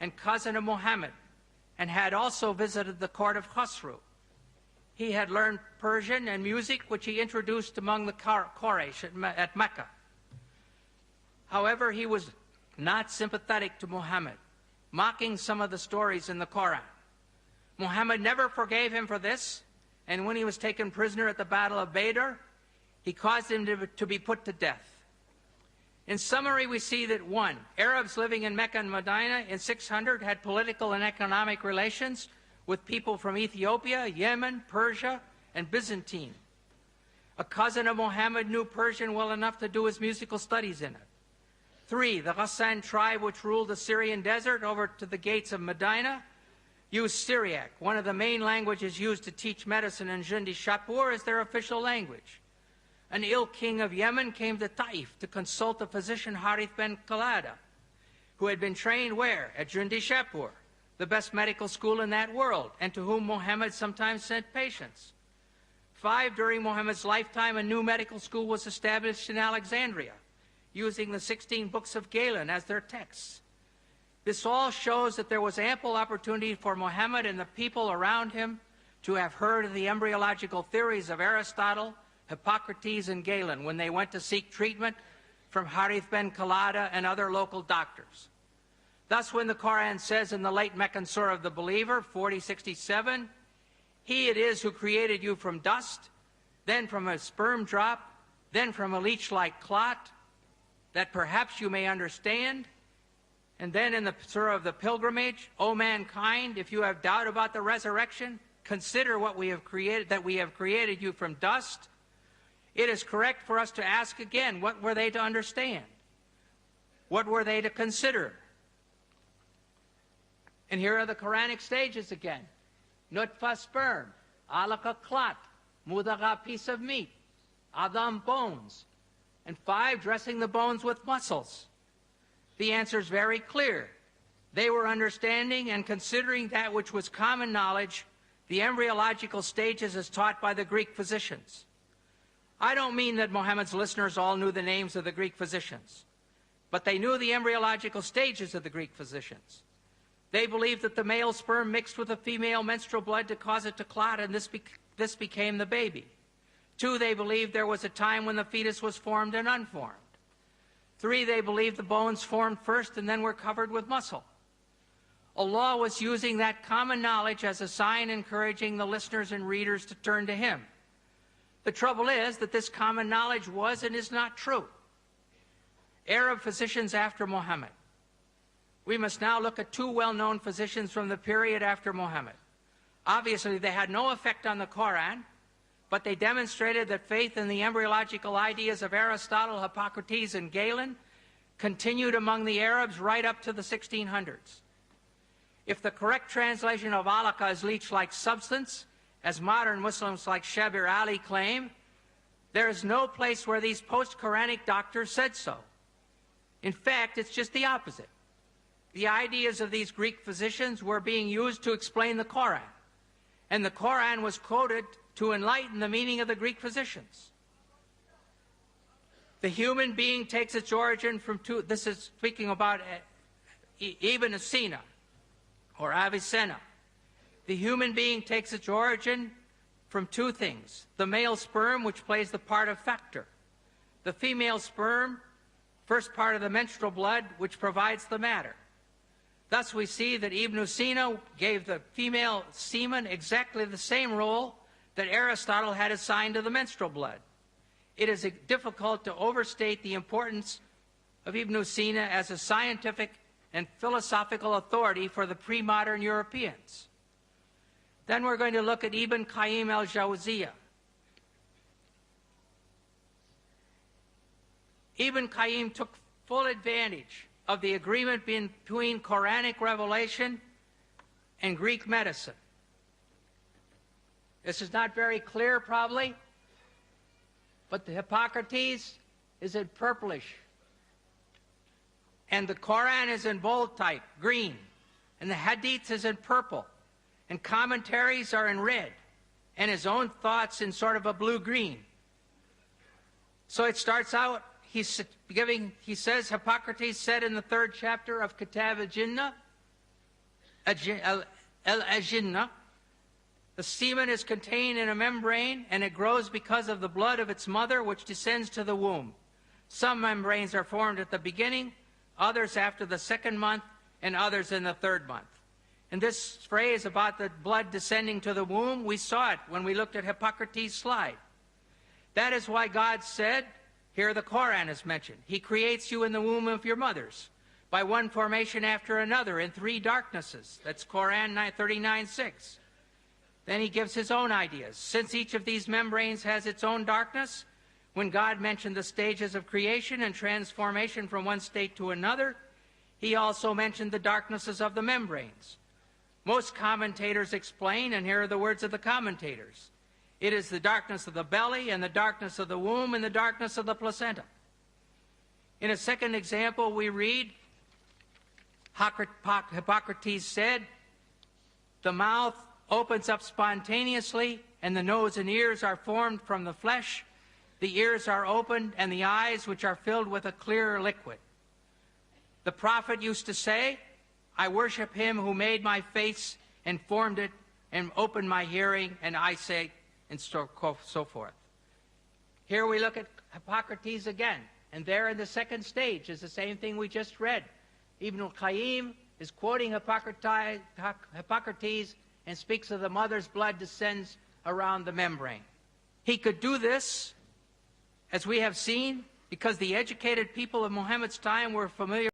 and cousin of Muhammad, and had also visited the court of Khosrow. He had learned Persian and music, which he introduced among the Quraysh at Mecca. However, he was not sympathetic to Muhammad, mocking some of the stories in the Quran. Muhammad never forgave him for this, and when he was taken prisoner at the Battle of Badr, he caused him to be put to death. In summary, we see that 1. Arabs living in Mecca and Medina in 600 had political and economic relations with people from Ethiopia, Yemen, Persia, and Byzantine. A cousin of Muhammad knew Persian well enough to do his musical studies in it. 3. The Ghassan tribe, which ruled the Syrian desert over to the gates of Medina, used Syriac, one of the main languages used to teach medicine in Jundi Shapur, as their official language. An ill king of Yemen came to Taif to consult the physician Harith ben Qalada, who had been trained where? At Jundi Shapur, the best medical school in that world, and to whom Muhammad sometimes sent patients. 5. During Muhammad's lifetime, a new medical school was established in Alexandria, using the 16 books of Galen as their texts. This all shows that there was ample opportunity for Muhammad and the people around him to have heard of the embryological theories of Aristotle, Hippocrates, and Galen when they went to seek treatment from Harith ben Qalada and other local doctors. Thus, when the Quran says in the late Meccan Surah of the Believer, 40:67, He it is who created you from dust, then from a sperm drop, then from a leech-like clot, that perhaps you may understand. And then in the Surah of the Pilgrimage, O mankind, if you have doubt about the resurrection, consider what we have created, that we have created you from dust. It is correct for us to ask again, what were they to understand? What were they to consider? And here are the Quranic stages again. Nutfa, sperm. Alaka, clot. Mudaga, piece of meat. Adam, bones. And 5, dressing the bones with muscles. The answer is very clear. They were understanding and considering that which was common knowledge, the embryological stages as taught by the Greek physicians. I don't mean that Muhammad's listeners all knew the names of the Greek physicians, but they knew the embryological stages of the Greek physicians. They believed that the male sperm mixed with the female menstrual blood to cause it to clot, and this became the baby. 2, they believed there was a time when the fetus was formed and unformed. 3, they believed the bones formed first and then were covered with muscle. Allah was using that common knowledge as a sign encouraging the listeners and readers to turn to Him. The trouble is that this common knowledge was and is not true. Arab physicians after Muhammad. We must now look at 2 well-known physicians from the period after Muhammad. Obviously, they had no effect on the Quran, but they demonstrated that faith in the embryological ideas of Aristotle, Hippocrates, and Galen continued among the Arabs right up to the 1600s. If the correct translation of alaka is leech-like substance, as modern Muslims like Shabir Ali claim, there is no place where these post-Quranic doctors said so. In fact, it's just the opposite. The ideas of these Greek physicians were being used to explain the Quran, and the Quran was quoted to enlighten the meaning of the Greek physicians. The human being takes its origin from 2, this is speaking about Ibn Sina, or Avicenna. The human being takes its origin from 2 things. The male sperm, which plays the part of factor. The female sperm, first part of the menstrual blood, which provides the matter. Thus we see that Ibn Sina gave the female semen exactly the same role that Aristotle had assigned to the menstrual blood. It is difficult to overstate the importance of Ibn Sina as a scientific and philosophical authority for the pre-modern Europeans. Then we're going to look at Ibn Qayyim al-Jawziyah. Ibn Qayyim took full advantage of the agreement between Quranic revelation and Greek medicine. This is not very clear, probably, but the Hippocrates is in purplish, and the Quran is in bold type, green, and the Hadith is in purple, and commentaries are in red, and his own thoughts in sort of a blue-green. So it starts out, he says, Hippocrates said in the 3rd chapter of Kitab al-Jinnah, al-ajinna. The semen is contained in a membrane, and it grows because of the blood of its mother, which descends to the womb. Some membranes are formed at the beginning, others after the 2nd month, and others in the 3rd month. And this phrase about the blood descending to the womb, we saw it when we looked at Hippocrates' slide. That is why God said, here the Quran is mentioned, He creates you in the womb of your mothers by one formation after another in 3 darknesses. That's Quran 39:6. Then He gives His own ideas. Since each of these membranes has its own darkness, when God mentioned the stages of creation and transformation from one state to another, He also mentioned the darknesses of the membranes. Most commentators explain, and here are the words of the commentators, it is the darkness of the belly, and the darkness of the womb, and the darkness of the placenta. In a second example, we read, Hippocrates said, the mouth opens up spontaneously, and the nose and ears are formed from the flesh. The ears are opened, and the eyes, which are filled with a clear liquid. The prophet used to say, I worship Him who made my face and formed it and opened my hearing and eyesight, and so forth. Here we look at Hippocrates again, and there in the 2nd stage is the same thing we just read. Ibn al-Qayyim is quoting Hippocrates and speaks of the mother's blood descends around the membrane. He could do this, as we have seen, because the educated people of Muhammad's time were familiar